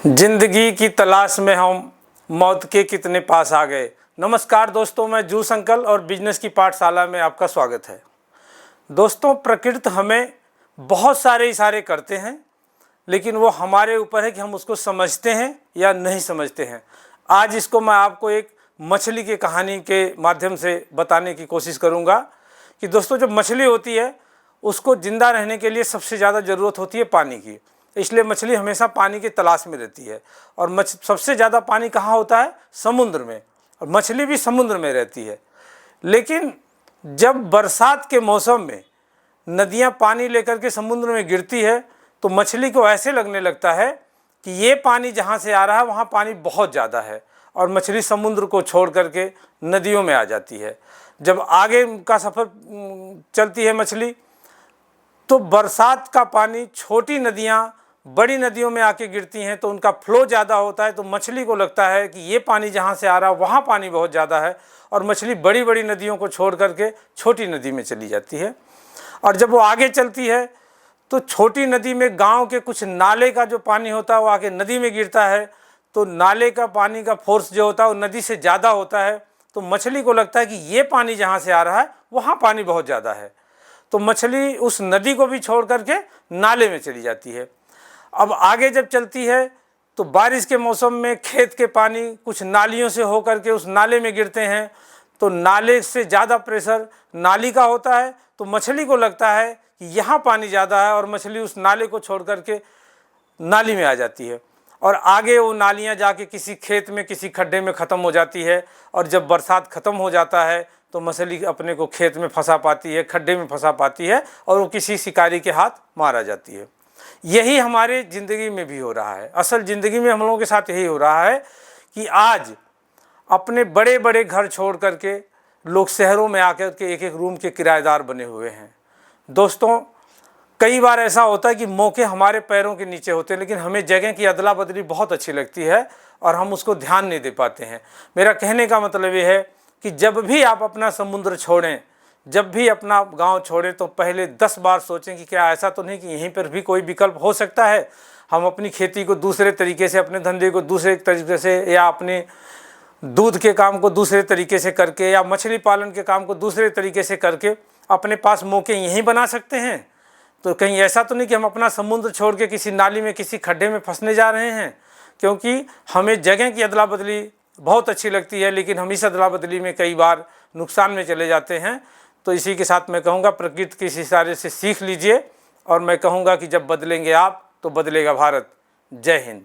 जिंदगी की तलाश में हम मौत के कितने पास आ गए। नमस्कार दोस्तों, मैं जूस अंकल और बिजनेस की पाठशाला में आपका स्वागत है। दोस्तों, प्रकृति हमें बहुत सारे इशारे करते हैं, लेकिन वो हमारे ऊपर है कि हम उसको समझते हैं या नहीं समझते हैं। आज इसको मैं आपको एक मछली की कहानी के माध्यम से बताने की कोशिश करूँगा कि दोस्तों, जब मछली होती है उसको ज़िंदा रहने के लिए सबसे ज़्यादा ज़रूरत होती है पानी की। इसलिए मछली हमेशा पानी की तलाश में रहती है। और सबसे ज़्यादा पानी कहाँ होता है? समुद्र में। और मछली भी समुद्र में रहती है। लेकिन जब बरसात के मौसम में नदियाँ पानी लेकर के समुद्र में गिरती है तो मछली को ऐसे लगने लगता है कि ये पानी जहाँ से आ रहा है वहाँ पानी बहुत ज़्यादा है, और मछली समुद्र को छोड़ करके नदियों में आ जाती है। जब आगे का सफ़र चलती है मछली, तो बरसात का पानी छोटी नदियाँ बड़ी नदियों में आके गिरती हैं तो उनका फ्लो ज़्यादा होता है, तो मछली को लगता है कि ये पानी जहाँ से आ रहा है वहाँ पानी बहुत ज़्यादा है, और मछली बड़ी बड़ी नदियों को छोड़ करके छोटी नदी में चली जाती है। और जब वो आगे चलती है तो छोटी नदी में गांव के कुछ नाले का जो पानी होता है वो आके नदी में गिरता है, तो नाले का पानी का फोर्स जो होता है वो नदी से ज़्यादा होता है, तो मछली को लगता है कि ये पानी जहाँ से आ रहा है वहाँ पानी बहुत ज़्यादा है, तो मछली उस नदी को भी छोड़ करके नाले में चली जाती है। अब आगे जब चलती है तो बारिश के मौसम में खेत के पानी कुछ नालियों से होकर के उस नाले में गिरते हैं, तो नाले से ज़्यादा प्रेशर नाली का होता है, तो मछली को लगता है कि यहाँ पानी ज़्यादा है, और मछली उस नाले को छोड़ करके नाली में आ जाती है। और आगे वो नालियाँ जाके किसी खेत में किसी खड्डे में ख़त्म हो जाती है, और जब बरसात ख़त्म हो जाता है तो मछली अपने को खेत में फंसा पाती है, खड्डे में फंसा पाती है, और वो किसी शिकारी के हाथ मारा जाती है। यही हमारे ज़िंदगी में भी हो रहा है। असल ज़िंदगी में हम लोगों के साथ यही हो रहा है कि आज अपने बड़े बड़े घर छोड़ करके लोग शहरों में आकर के एक एक रूम के किराएदार बने हुए हैं। दोस्तों, कई बार ऐसा होता है कि मौके हमारे पैरों के नीचे होते हैं, लेकिन हमें जगह की अदला बदली बहुत अच्छी लगती है और हम उसको ध्यान नहीं दे पाते हैं। मेरा कहने का मतलब ये है कि जब भी आप अपना समुद्र छोड़ें, जब भी अपना गांव छोड़ें, तो पहले 10 बार सोचें कि क्या ऐसा तो नहीं कि यहीं पर भी कोई विकल्प हो सकता है। हम अपनी खेती को दूसरे तरीके से, अपने धंधे को दूसरे तरीके से, या अपने दूध के काम को दूसरे तरीके से करके, या मछली पालन के काम को दूसरे तरीके से करके अपने पास मौके यहीं बना सकते हैं। तो कहीं ऐसा तो नहीं कि हम अपना समुद्र छोड़ के किसी नाली में किसी खड्डे में फंसने जा रहे हैं। क्योंकि हमें जगह की अदला बदली बहुत अच्छी लगती है, लेकिन हम इस अदला बदली में कई बार नुकसान में चले जाते हैं। तो इसी के साथ मैं कहूँगा, प्रकृति के इस इशारे से सीख लीजिए, और मैं कहूँगा कि जब बदलेंगे आप तो बदलेगा भारत। जय हिंद।